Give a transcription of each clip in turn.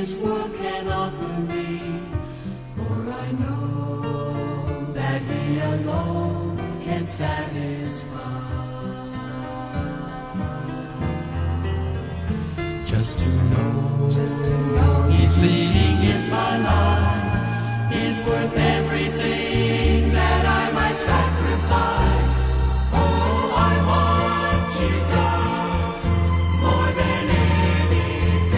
this world can offer me, for I know that He alone can satisfy. Just to know He's leading in my life is worth everything that I might sacrifice. Oh, I want Jesus more than anything.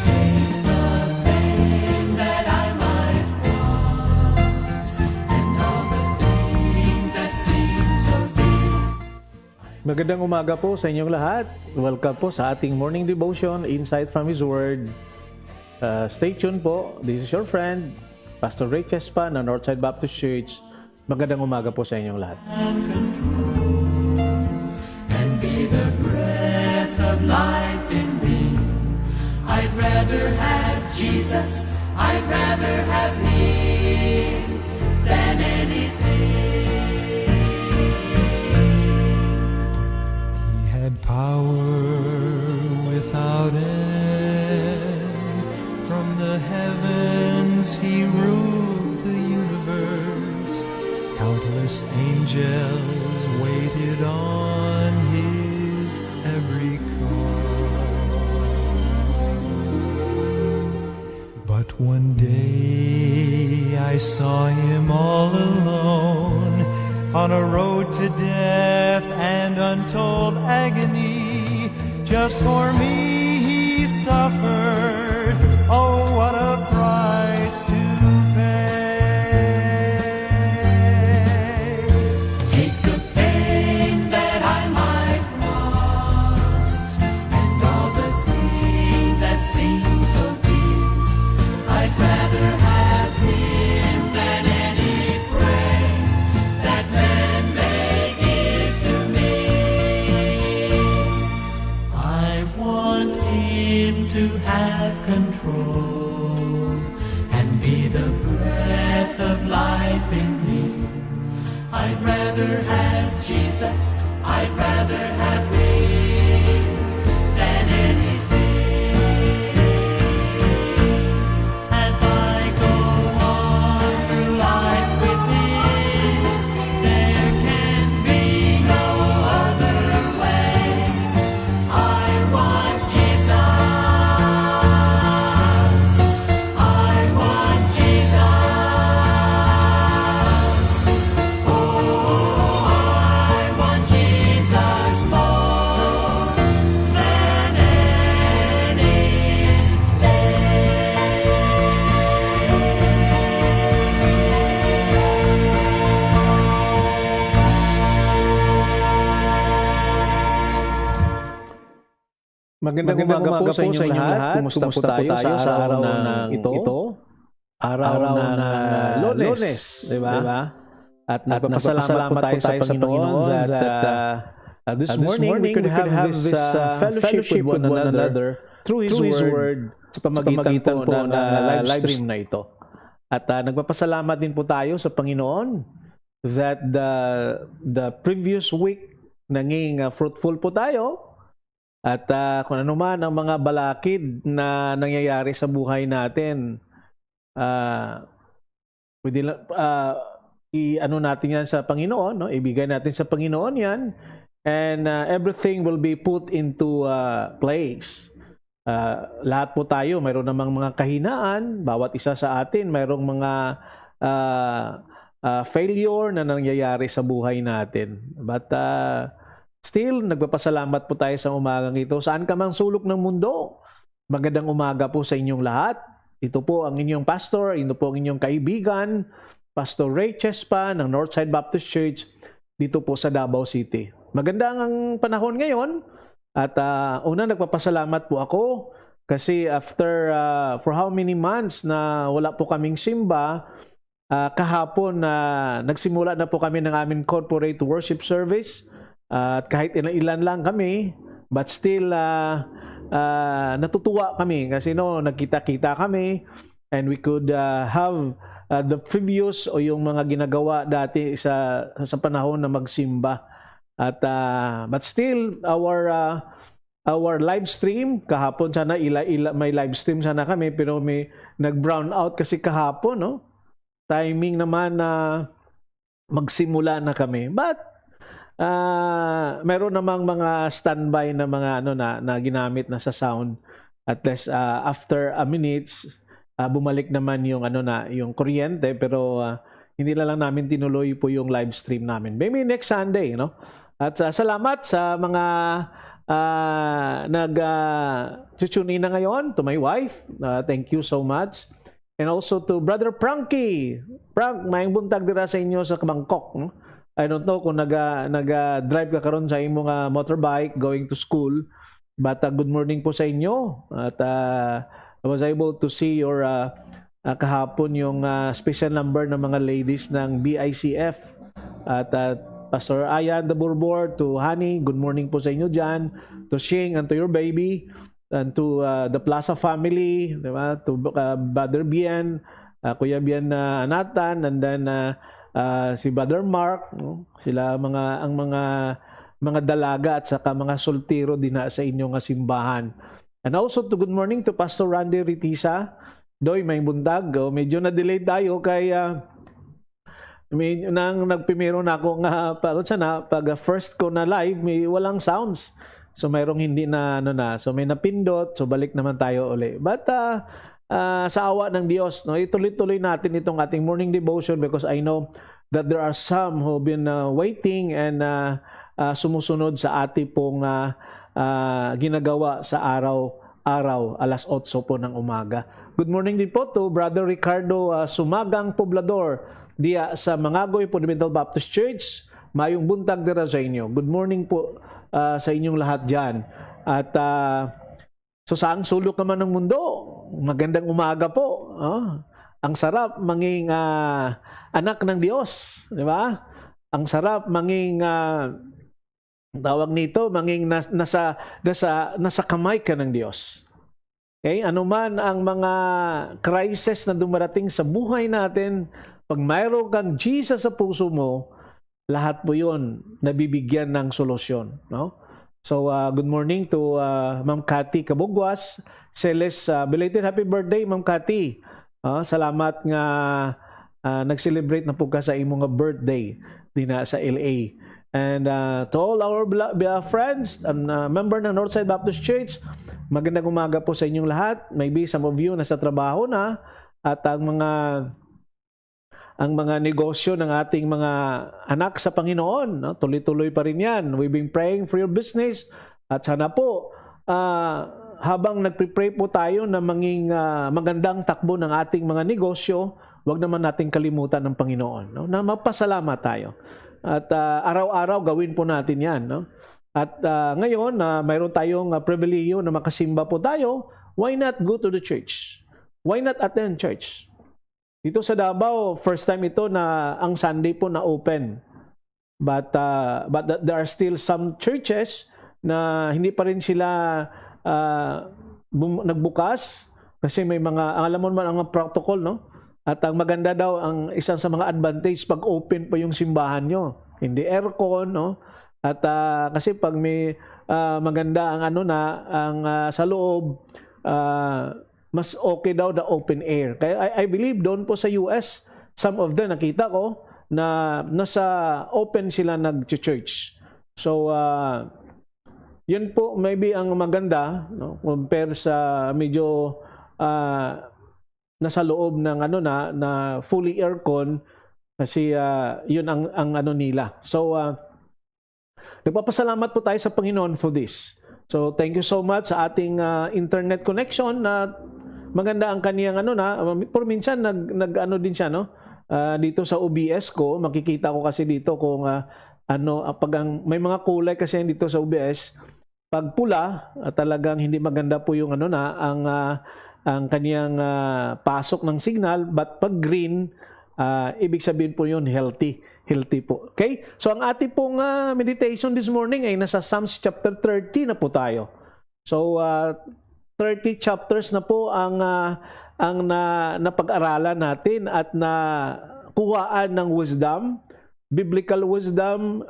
Take the fame that I might want, and all the things that seem so dear. Magandang umaga po sa inyong lahat. Welcome po sa ating morning devotion, Insight from His Word. Stay tuned po. This is your friend, Pastor Ray Chespa ng Northside Baptist Church. Magandang umaga po sa inyong lahat. And be the breath of life in me. I'd rather have Jesus, I'd rather have Him than anything. He had power without end. From the heavens He ruled the universe. Countless angels waited on His every call. But one day I saw Him all alone on a road to death and untold agony. Just for me He suffered. Oh, what a price to pay. Take the fame that I might want, and all the things that seem so dear. I'd rather have Him than any praise that men may give to me. I want Him to have control and be the breath of life in me. I'd rather have Jesus, I'd rather have Him than anything. As I go on through life with Him, there can be no other way. I want Jesus. I want Jesus. Oh, I want Jesus more than anything. Magandang umaga po sa inyong lahat. Kumusta po tayo sa araw na ito? Araw ng Lunes, di ba? At nagpapasalamat tayo sa Panginoon that this morning we could have this fellowship with one another through His Word sa pamamagitan po ng live stream na ito. At nagpapasalamat din po tayo sa Panginoon that the previous week naging fruitful po tayo. At kung ano man ang mga balakid na nangyayari sa buhay natin, i-ano natin yan sa Panginoon, no? Ibigay natin sa Panginoon yan, and everything will be put into place. Lahat po tayo, mayroon namang mga kahinaan, bawat isa sa atin, mayroong mga failure na nangyayari sa buhay natin. But still, nagpapasalamat po tayo sa umagang ito. Saan ka mang sulok ng mundo, magandang umaga po sa inyong lahat. Ito po ang inyong pastor, ito po ang inyong kaibigan, Pastor Ray Chespa ng Northside Baptist Church dito po sa Davao City. Maganda ang panahon ngayon at una nagpapasalamat po ako kasi after for how many months na wala po kaming simba, kahapon nagsimula na po kami ng aming corporate worship service. At kahit ilan lang kami, but still natutuwa kami kasi nagkita-kita kami and we could have the previous o yung mga ginagawa dati sa panahon na magsimba. At but still our our live stream. Kahapon sana may live stream sana kami, pero may nag-brown out kasi kahapon, no? Timing naman na magsimula na kami. But meron namang mga standby na mga na ginamit na sa sound. At least after a minutes, bumalik naman yung yung kuryente, pero hindi na lang namin tinuloy po yung live stream namin. Maybe next Sunday, no? At salamat sa mga nag-tune in na ngayon, to my wife. Thank you so much. And also to Brother Frankie. Frank, may buntag dira sa inyo sa Bangkok. No? I don't know kung nag-drive ka karon sa imong motorbike going to school. But good morning po sa inyo. At I was able to see your kahapon yung special number ng mga ladies ng BICF. At Pastor Ayan the Burbor, to Honey, good morning po sa inyo dyan. To Shing and to your baby. And to the Plaza family, diba? To Brother Bien, Kuya Bien Nathan, and then si Brother Mark, no? Sila ang mga dalaga at saka mga soltero din sa inyong simbahan. And also to good morning to Pastor Randy Ritisa. Doy, may buntag. Medyo na-delay tayo kay nang nagpimero na ako nga pag first ko na live, may walang sounds. So mayroong hindi na so may napindot, so balik naman tayo uli. But sa awa ng Diyos, no, ituloy-tuloy natin itong ating morning devotion because I know that there are some who've been waiting and sumusunod sa ating pong ginagawa sa araw-araw, alas 8 po ng umaga. Good morning din po to Brother Ricardo Sumagang Poblador diya sa Mangagoy Fundamental Baptist Church. Mayong buntag dira sa inyo. Good morning po sa inyong lahat dyan. At so saang sulok naman ng mundo, magandang umaga po. Ang sarap manging anak ng Diyos, di ba? Ang sarap manging tawag nito, manging nasa kamay ka ng Diyos. Okay? Ano man ang mga crisis na dumarating sa buhay natin, pag mayroon kang Jesus sa puso mo, lahat po yun nabibigyan ng solusyon. No? So, good morning to Ma'am Cathy Kabugwas. Celeste, belated happy birthday, Ma'am Cathy. Salamat nga nag-celebrate na po ka sa imong birthday din sa LA. And to all our friends and member ng Northside Baptist Church, magandang umaga po sa inyong lahat. Maybe some of you nasa trabaho na at ang mga negosyo ng ating mga anak sa Panginoon, no? Tuloy-tuloy pa rin yan. We've been praying for your business. At sana po, habang nagpre-pray po tayo na maging magandang takbo ng ating mga negosyo, huwag naman natin kalimutan ng Panginoon. No? Na magpasalamat tayo. At araw-araw gawin po natin yan. No? At ngayon, mayroon tayong pribileyo na makasimba po tayo. Why not go to the church? Why not attend church? Dito sa Davao, first time ito na ang Sunday po na open. But there are still some churches na hindi pa rin sila nagbukas kasi may mga, alam mo naman ang protocol, no? At ang maganda daw, ang isang sa mga advantage pag open pa yung simbahan nyo. Hindi aircon, no? At kasi pag may maganda ang sa loob, mas okay daw the open air. Kaya I believe doon po sa US, some of them nakita ko na nasa open sila nag-church. So yun po maybe ang maganda, no, compare sa medyo nasa loob ng na fully aircon kasi yun ang nila. So nagpapasalamat po tayo sa Panginoon for this. So thank you so much sa ating internet connection na maganda ang kaniyang por minsan nag din siya, no? Dito sa OBS ko, makikita ko kasi dito kung pag may mga kulay kasi dito sa OBS, pag pula, talagang hindi maganda po yung ang kaniyang pasok ng signal, but pag green, ibig sabihin po yun healthy po. Okay? So ang ating pong meditation this morning ay nasa Psalms chapter 30 na po tayo. So 30 chapters na po ang napag-aralan natin at na kuhaan ng wisdom, biblical wisdom,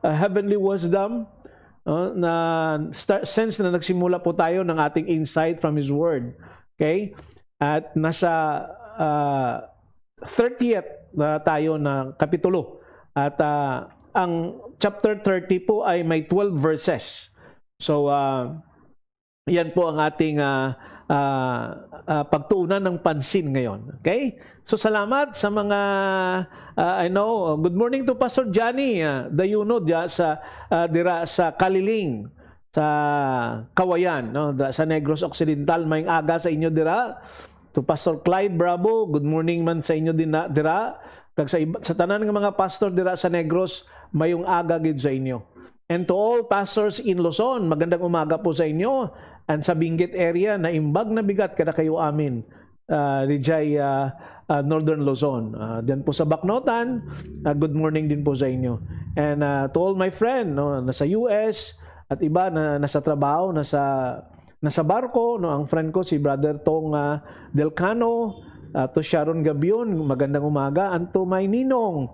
heavenly wisdom, na since na nagsimula po tayo ng ating insight from His Word. Okay? At nasa 30th na tayo na kapitulo. At ang chapter 30 po ay may 12 verses. So, yan po ang ating pagtuunan ng pansin ngayon. Okay? So, salamat sa mga, good morning to Pastor Johnny, the Yunod dira sa Kaliling, sa Kawayan, no? Sa Negros Occidental, may aga sa inyo dira. To Pastor Clyde Bravo, good morning man sa inyo din dira. Kag sa tanan ng mga pastor dira sa Negros, mayong aga gid sa inyo. And to all pastors in Luzon, magandang umaga po sa inyo. And sa Benguet area, na imbag na bigat kada kayo amin. Rijay Northern Luzon. Diyan po sa Baknotan, good morning din po sa inyo. And to all my friend, no, nasa US at iba na nasa trabaho, nasa barko, no, ang friend ko si Brother Tong Delcano, to Sharon Gabion, magandang umaga. And to my ninong,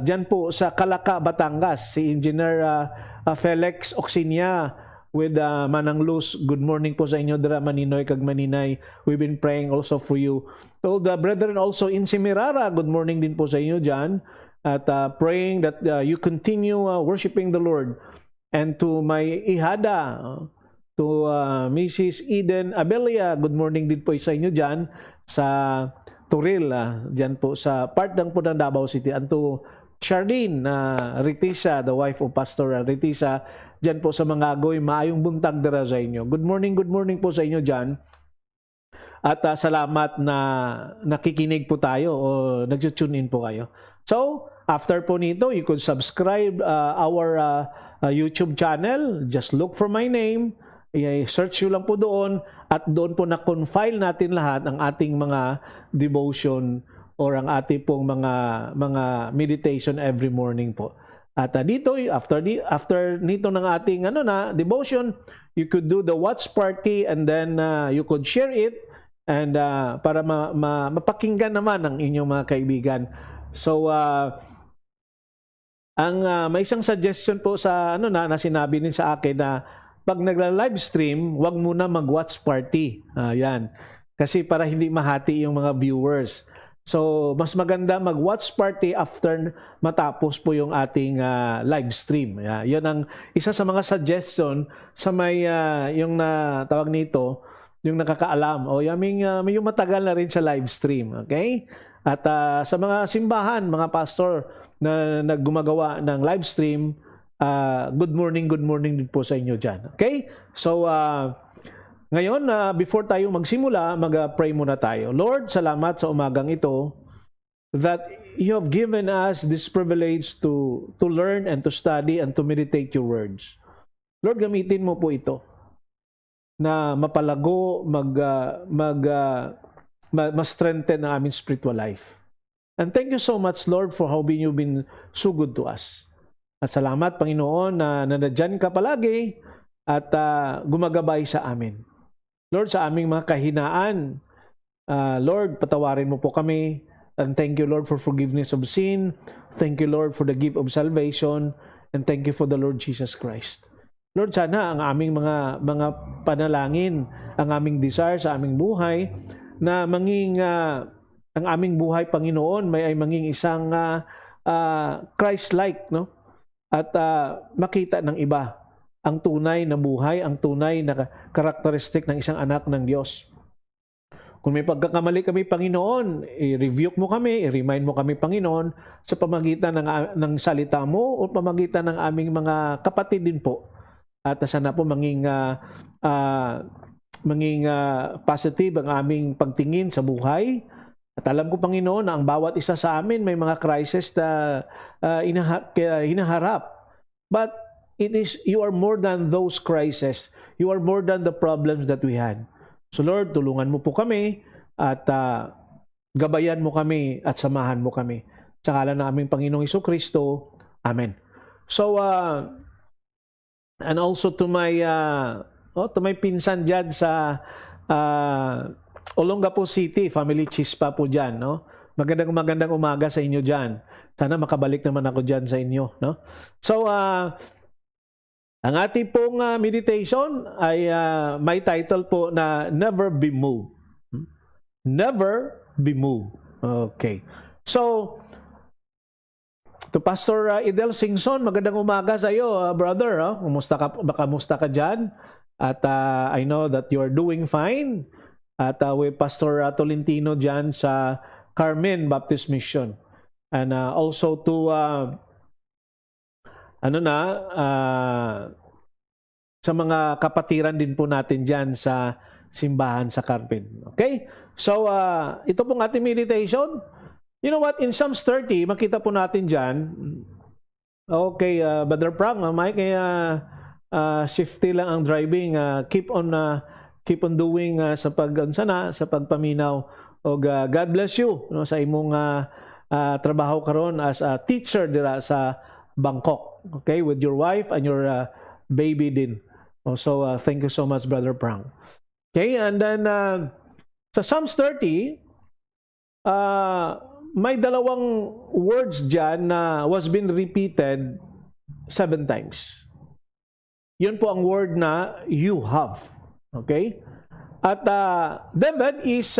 diyan po sa Calaca, Batangas, si Engineer Felix Oxinia with Manang Luz. Good morning po sa inyo, Dra Maninoy kag Maninay. We've been praying also for you. To the brethren also in Semirara, good morning din po sa inyo dyan. At praying that you continue worshiping the Lord. And to my ihada, to Mrs. Eden Abelia, good morning din po sa inyo dyan sa Turil, dyan po sa part ng po ng Davao City. And to Charlene Ritisa, the wife of Pastor Ritisa, dyan po sa Mangagoy, maayong buntag dara sa inyo. Good morning po sa inyo dyan. At salamat na nakikinig po tayo o nag-tune in po kayo. So, after po nito, you could subscribe our YouTube channel. Just look for my name. I-search nyo lang po doon at doon po na-confile natin lahat ang ating mga devotion or ang ating pong mga meditation every morning po. At dito, after nito ng ating devotion, you could do the watch party and then you could share it and para mapakinggan naman ng inyong mga kaibigan. So, may isang suggestion po sa na sinabi din sa akin na pag nagla-live stream, wag muna mag-watch party. Yan. Kasi para hindi mahati yung mga viewers. So, mas maganda mag-watch party after matapos po yung ating live stream. Yan ang isa sa mga suggestion sa may yung tawag nito, yung nakakaalam. O may yung matagal na rin sa live stream. Okay? At sa mga simbahan, mga pastor na naggumagawa ng live stream, good morning din po sa inyo dyan. Okay? So, ngayon, before tayo magsimula, mag-pray muna tayo. Lord, salamat sa umagang ito that you have given us this privilege to learn and to study and to meditate your words. Lord, gamitin mo po ito na mapalago, ma-strengthen ang aming spiritual life. And thank you so much, Lord, for how you've been so good to us. At salamat, Panginoon, na nandiyan ka palagi at gumagabay sa amin. Lord, sa aming mga kahinaan, Lord, patawarin mo po kami. And thank you, Lord, for forgiveness of sin. Thank you, Lord, for the gift of salvation. And thank you for the Lord Jesus Christ. Lord, sana ang aming mga panalangin, ang aming desire sa aming buhay, na ang aming buhay, Panginoon, ay manging isang Christ-like, no? At makita ng iba ang tunay na buhay, ang tunay na karakteristik ng isang anak ng Diyos. Kung may pagkakamali kami, Panginoon, i-rebuke mo kami, i-remind mo kami, Panginoon, sa pamagitan ng salita mo o pamagitan ng aming mga kapatid din po. At sana po manging positive ang aming pagtingin sa buhay. At alam ko, Panginoon, na ang bawat isa sa amin may mga crisis na hinaharap. But you are more than those crises. You are more than the problems that we had. So Lord, tulungan mo po kami at gabayan mo kami at samahan mo kami. Sa ngalan ng aming Panginoong Jesucristo. Amen. So, and also to my pinsan dyan sa Olongapo City, Family Chispa po dyan, no? Magandang umaga sa inyo dyan. Sana makabalik naman ako dyan sa inyo, no? So, Ang ating pong meditation ay may title po na Never Be Moved. Never be moved. Okay. So, to Pastor Idel Singson, magandang umaga sa iyo, brother. Kamusta ka dyan? At I know that you are doing fine. At with Pastor Tolentino dyan sa Carmen Baptist Mission. And also to sa mga kapatiran din po natin dyan sa simbahan sa Carmen. Okay? So, ito pong ating meditation. You know what? In Psalms 30, makita po natin dyan. Okay, Brother Prang, Mike, safety lang ang driving. Keep on doing sa pagpaminaw. O God bless you no, sa imong trabaho karon as a teacher dira sa Bangkok. Okay, with your wife and your baby din. So, thank you so much, Brother Prang. Okay, and then sa Psalms 30, may dalawang words dyan na was been repeated 7 times. Yun po ang word na you have. Okay? At David is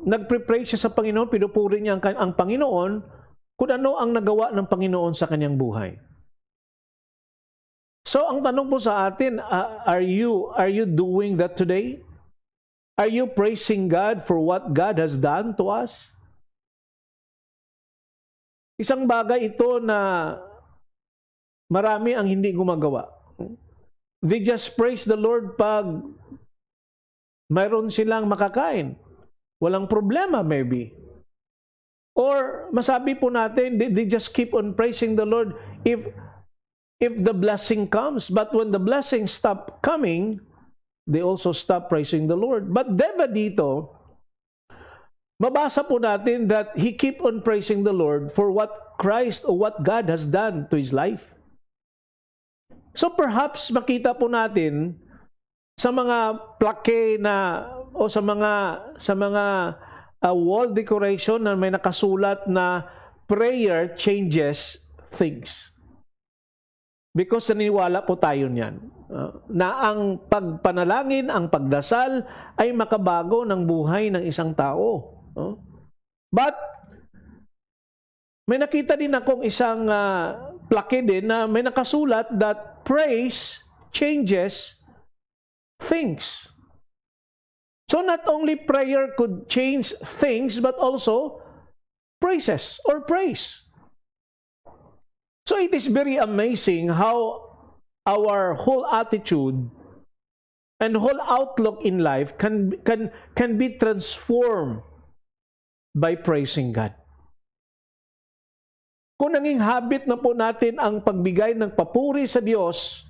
nagpre-pray siya sa Panginoon, pinupuri niya ang Panginoon kung ano ang nagawa ng Panginoon sa kanyang buhay. So, ang tanong po sa atin, are you doing that today? Are you praising God for what God has done to us? Isang bagay ito na marami ang hindi gumagawa. They just praise the Lord pag mayroon silang makakain. Walang problema maybe. Or masabi po natin, they just keep on praising the Lord if the blessing comes. But when the blessing stop coming, they also stop praising the Lord. But David dito, mabasa po natin that he keep on praising the Lord for what Christ or what God has done to his life. So perhaps makita po natin sa mga plaque na o sa mga wall decoration na may nakasulat na prayer changes things. Because naniniwala po tayo niyan. Na ang pagpanalangin, ang pagdasal ay makabago ng buhay ng isang tao. But may nakita din akong isang plaque din na may nakasulat that praise changes things. So not only prayer could change things but also praises or praise. So it is very amazing how our whole attitude and whole outlook in life can be transformed by praising God. Kung naging habit na po natin ang pagbigay ng papuri sa Diyos,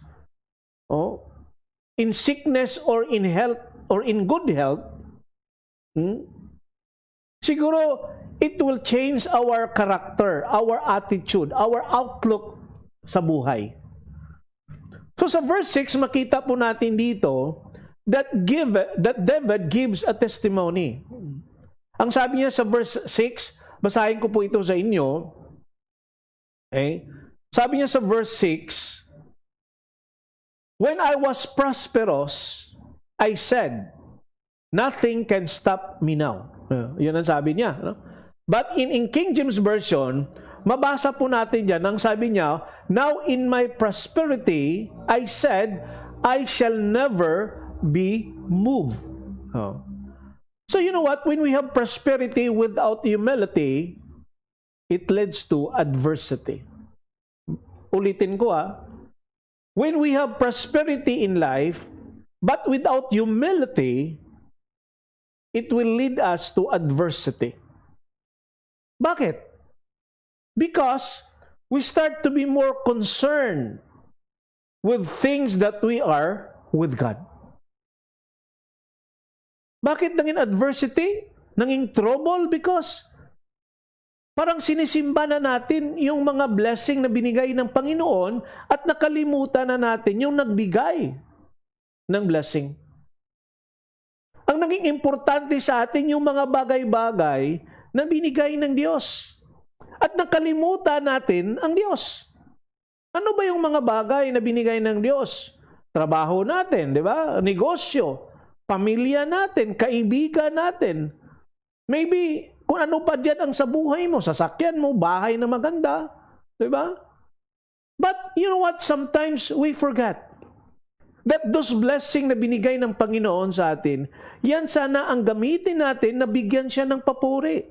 in sickness or in health or in good health, siguro it will change our character, our attitude, our outlook sa buhay. So sa verse 6, makita po natin dito that David gives a testimony. Ang sabi niya sa verse 6, basahin ko po ito sa inyo. Okay? Sabi niya sa verse 6, when I was prosperous, I said, nothing can stop me now. Yun ang sabi niya. No? But in King James Version, mabasa po natin dyan, ang sabi niya, now in my prosperity, I said, I shall never be moved. So you know what? When we have prosperity without humility, it leads to adversity. Ulitin ko when we have prosperity in life, but without humility, it will lead us to adversity. Bakit? Because we start to be more concerned with things that we are with God. Bakit naging adversity? Naging trouble? Because parang sinisimba na natin yung mga blessing na binigay ng Panginoon at nakalimutan na natin yung nagbigay ng blessing. Ang naging importante sa atin yung mga bagay-bagay na binigay ng Diyos. At nakalimutan natin ang Diyos. Ano ba yung mga bagay na binigay ng Diyos? Trabaho natin, di ba? Negosyo, pamilya natin, kaibigan natin. Maybe kung ano pa dyan ang sa buhay mo, sasakyan mo, bahay na maganda, di ba? But you know what? Sometimes we forget that those blessing na binigay ng Panginoon sa atin, yan sana ang gamitin natin na bigyan siya ng papuri.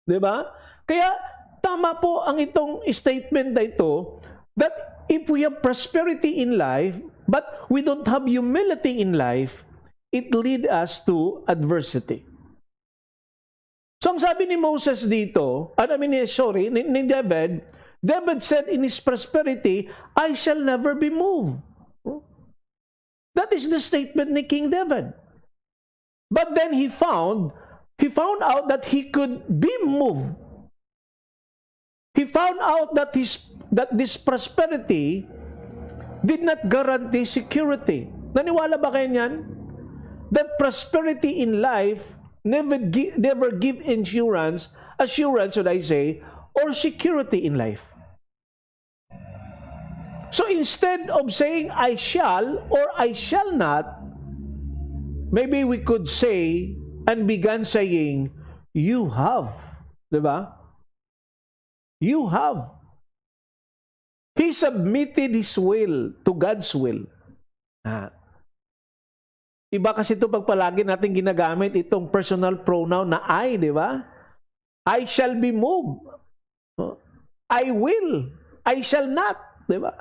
Di ba? Kaya tama po ang itong statement na ito that if we have prosperity in life, but we don't have humility in life, it lead us to adversity. So ang sabi ni Moses dito, ni David said in his prosperity, I shall never be moved. That is the statement ni King David. But then he found out that he could be moved. He found out that this prosperity did not guarantee security. Naniwala ba kayo niyan? That prosperity in life never give assurance should I say, or security in life. So instead of saying I shall or I shall not, maybe we could say and began saying you have, diba? You have. He submitted his will to God's will. Iba kasi ito pag palagi natin ginagamit itong personal pronoun na I, di ba? I shall be moved. I will. I shall not. Di ba?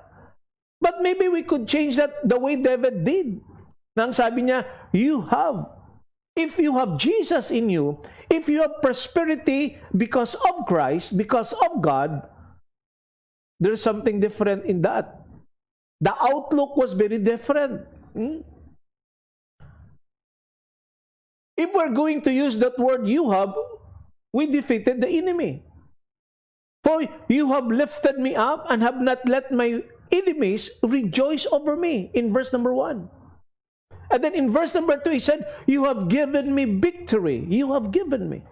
But maybe we could change that the way David did. Nang sabi niya, you have. If you have Jesus in you, if you have prosperity because of Christ, because of God, there's something different in that. The outlook was very different. If we're going to use that word you have, we defeated the enemy. For you have lifted me up and have not let my enemies rejoice over me, in verse number 1. And then in verse number 2, he said, you have given me victory. You have given me.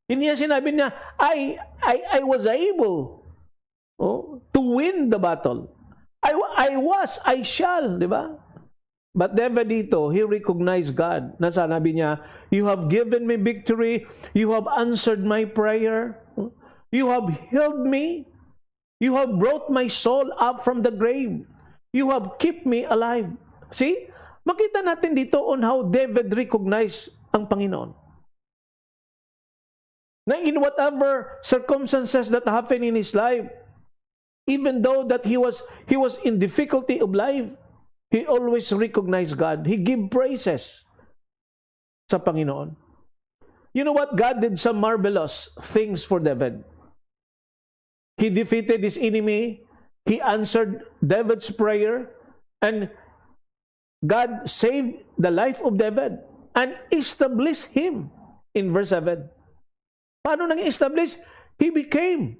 Hindi niya sinabi niya, I was able to win the battle. I shall, di ba? But David dito, he recognized God. Na sanabi niya, you have given me victory. You have answered my prayer. You have healed me. You have brought my soul up from the grave. You have kept me alive. See? Makita natin dito on how David recognized ang Panginoon. Na in whatever circumstances that happened in his life, even though that he was in difficulty of life, he always recognized God. He gave praises sa Panginoon. You know what? God did some marvelous things for David. He defeated his enemy. He answered David's prayer. And God saved the life of David and established him in verse 7. Paano nang establish? He become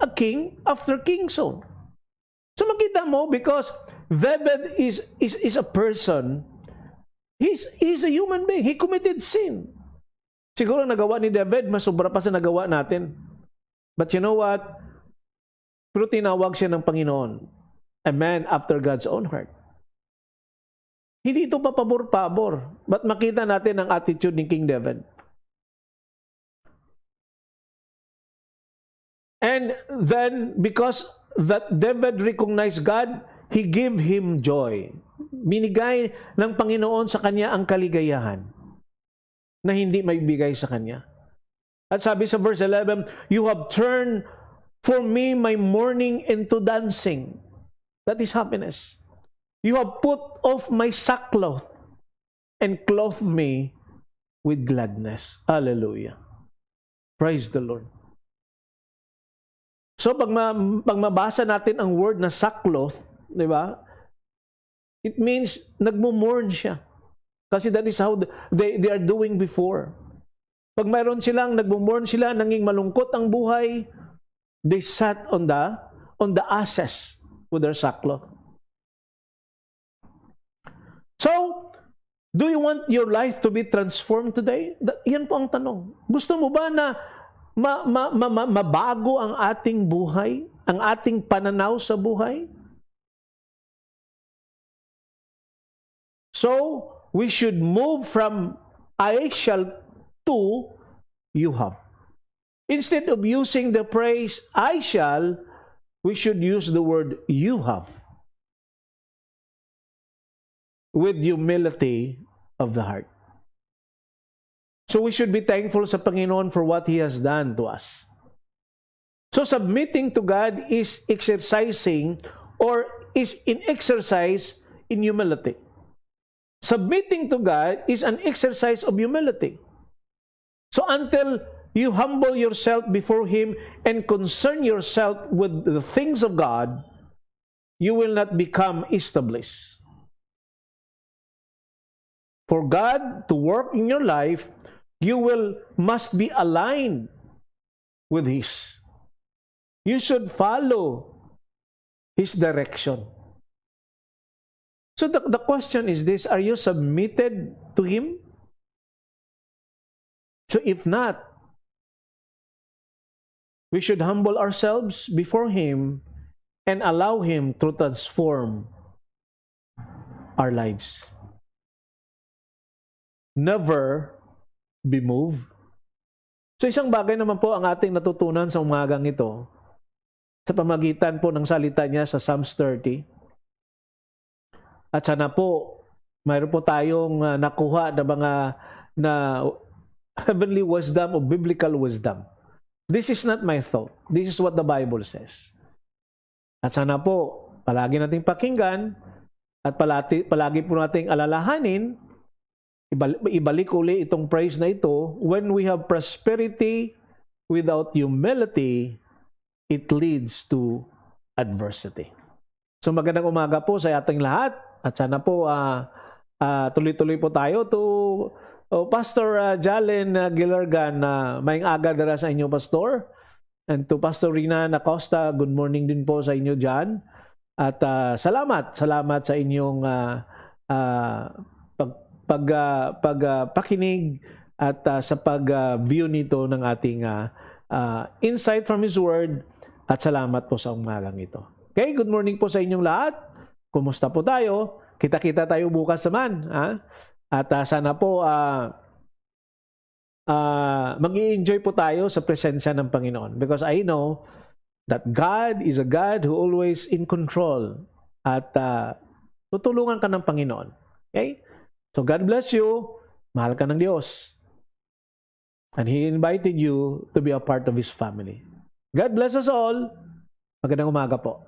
a king after King Saul. So makita mo, because David is a person, he's a human being. He committed sin. Siguro nagawa ni David, mas sobra pa sa nagawa natin. But you know what? Pero tinawag siya ng Panginoon, a man after God's own heart. Hindi ito papabor-pabor, but makita natin ang attitude ni King David. And then, because that David recognized God, he gave him joy. Binigay ng Panginoon sa kanya ang kaligayahan na hindi maibigay sa kanya. At sabi sa verse 11, you have turned for me my mourning into dancing. That is happiness. You have put off my sackcloth and clothed me with gladness. Hallelujah. Praise the Lord. So pag mabasa natin ang word na sackcloth, di ba? It means nagmo-mourn siya. Kasi that is how they are doing before. Pag mayroon silang nagmo-mourn sila, nanging malungkot ang buhay, they sat on the ashes with their sackcloth. So, do you want your life to be transformed today? Yan po ang tanong. Gusto mo ba na mabago ang ating buhay, ang ating pananaw sa buhay? So, we should move from I shall to you have. Instead of using the phrase I shall, we should use the word you have. With humility of the heart. So we should be thankful sa Panginoon for what He has done to us. So submitting to God is exercising or is in exercise in humility. Submitting to God is an exercise of humility. So until you humble yourself before Him and concern yourself with the things of God, you will not become established. For God to work in your life, you must be aligned with His. You should follow His direction. So the question is this, are you submitted to Him? So if not, we should humble ourselves before Him and allow Him to transform our lives. Never be moved. So isang bagay naman po ang ating natutunan sa umagang ito sa pamagitan po ng salita niya sa Psalms 30. At sana po mayroon po tayong nakuha na mga heavenly wisdom o biblical wisdom. This is not my thought. This is what the Bible says. At sana po palagi nating pakinggan at palagi po nating alalahanin, ibalik uli itong praise na ito, when we have prosperity without humility, it leads to adversity. So magandang umaga po sa ating lahat at sana po tuloy-tuloy po tayo to Pastor Jalen Gilargan, maing aga dara sa inyo, Pastor. And to Pastor Rina Acosta, good morning din po sa inyo dyan. At salamat sa inyong pakinig at sa pag-view nito ng ating insight from His Word at salamat po sa umagang ito. Okay, good morning po sa inyong lahat. Kumusta po tayo? Kita-kita tayo bukas naman. At sana po mag-i-enjoy po tayo sa presensya ng Panginoon because I know that God is a God who always in control at tutulungan ka ng Panginoon. Okay? So God bless you. Mahal ka ng Diyos. And He invited you to be a part of His family. God bless us all. Magandang umaga po.